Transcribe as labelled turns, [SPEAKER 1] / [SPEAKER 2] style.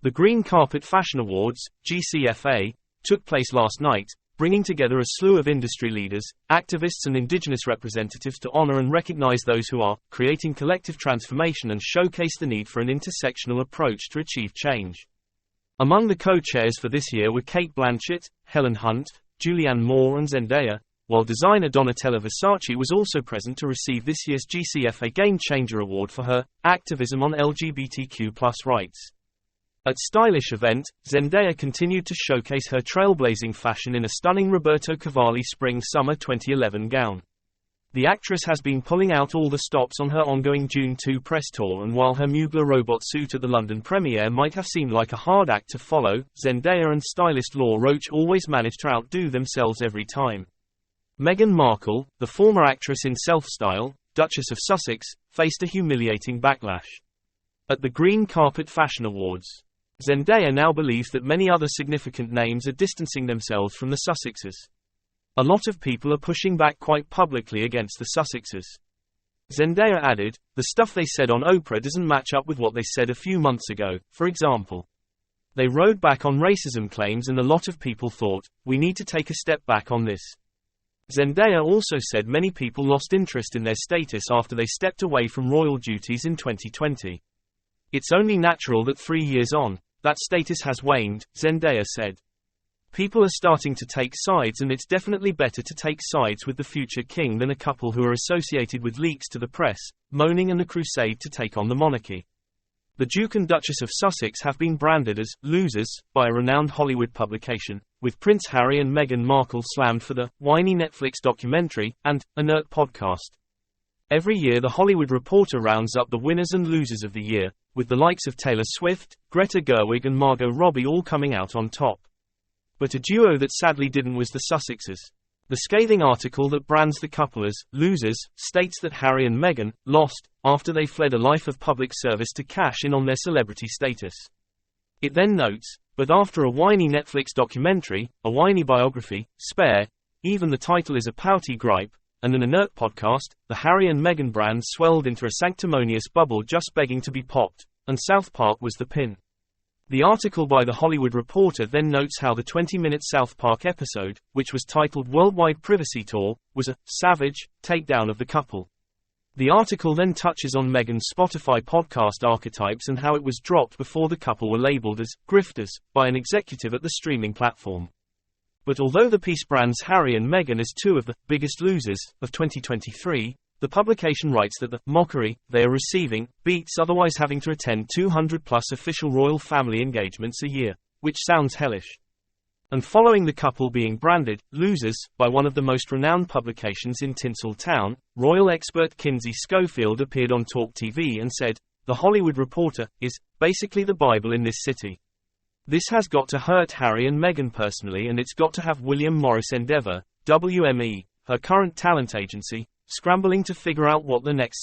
[SPEAKER 1] The Green Carpet Fashion Awards, GCFA, took place last night, bringing together a slew of industry leaders, activists and indigenous representatives to honor and recognize those who are creating collective transformation and showcase the need for an intersectional approach to achieve change. Among the co-chairs for this year were Kate Blanchett, Helen Hunt, Julianne Moore and Zendaya, while designer Donatella Versace was also present to receive this year's GCFA Game Changer Award for her activism on LGBTQ+ rights. At Stylish event, Zendaya continued to showcase her trailblazing fashion in a stunning Roberto Cavalli Spring-Summer 2011 gown. The actress has been pulling out all the stops on her ongoing June 2 press tour, and while her Mugler robot suit at the London premiere might have seemed like a hard act to follow, Zendaya and stylist Law Roach always manage to outdo themselves every time. Meghan Markle, the former actress in Self-Style, Duchess of Sussex, faced a humiliating backlash. At the Green Carpet Fashion Awards, Zendaya now believes that many other significant names are distancing themselves from the Sussexes. A lot of people are pushing back quite publicly against the Sussexes. Zendaya added, "The stuff they said on Oprah doesn't match up with what they said a few months ago, for example. They rode back on racism claims and a lot of people thought, we need to take a step back on this." Zendaya also said many people lost interest in their status after they stepped away from royal duties in 2020. "It's only natural that 3 years on, that status has waned," Zendaya said. "People are starting to take sides, and it's definitely better to take sides with the future king than a couple who are associated with leaks to the press, moaning and a crusade to take on the monarchy." The Duke and Duchess of Sussex have been branded as losers by a renowned Hollywood publication, with Prince Harry and Meghan Markle slammed for the whiny Netflix documentary and inert podcast. Every year The Hollywood Reporter rounds up the winners and losers of the year, with the likes of Taylor Swift, Greta Gerwig and Margot Robbie all coming out on top. But a duo that sadly didn't was the Sussexes. The scathing article that brands the couple as losers states that Harry and Meghan lost after they fled a life of public service to cash in on their celebrity status. It then notes, "But after a whiny Netflix documentary, a whiny biography, Spare, even the title is a pouty gripe, and an inert podcast, the Harry and Meghan brand swelled into a sanctimonious bubble just begging to be popped, and South Park was the pin." The article by The Hollywood Reporter then notes how the 20-minute South Park episode, which was titled Worldwide Privacy Tour, was a savage takedown of the couple. The article then touches on Meghan's Spotify podcast archetypes and how it was dropped before the couple were labeled as grifters by an executive at the streaming platform. But although the piece brands Harry and Meghan as two of the biggest losers of 2023, the publication writes that the mockery they are receiving beats otherwise having to attend 200+ official royal family engagements a year, which sounds hellish. And following the couple being branded losers by one of the most renowned publications in Tinseltown, royal expert Kinsey Schofield appeared on Talk TV and said, "The Hollywood Reporter is basically the Bible in this city. This has got to hurt Harry and Meghan personally, and it's got to have William Morris Endeavour, WME, her current talent agency, scrambling to figure out what the next